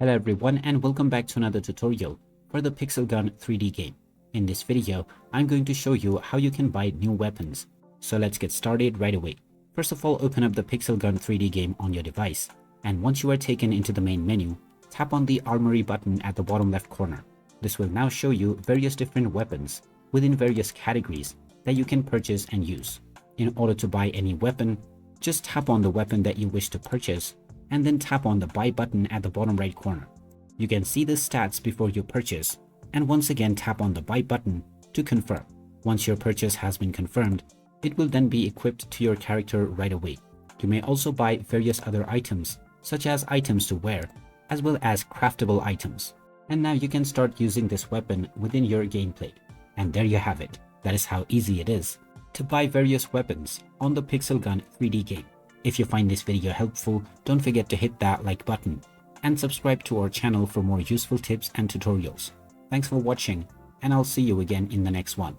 Hello everyone and welcome back to another tutorial for the Pixel Gun 3D game. In this video, I'm going to show you how you can buy new weapons. So let's get started right away. First of all, open up the Pixel Gun 3D game on your device, and once you are taken into the main menu, tap on the Armory button at the bottom left corner. This will now show you various different weapons within various categories that you can purchase and use. In order to buy any weapon, just tap on the weapon that you wish to purchase and then tap on the buy button at the bottom right corner. You can see the stats before you purchase, and once again tap on the buy button to confirm. Once your purchase has been confirmed, it will then be equipped to your character right away. You may also buy various other items, such as items to wear, as well as craftable items. And now you can start using this weapon within your gameplay. And there you have it. That is how easy it is to buy various weapons on the Pixel Gun 3D game. If you find this video helpful, don't forget to hit that like button and subscribe to our channel for more useful tips and tutorials. Thanks for watching, and I'll see you again in the next one.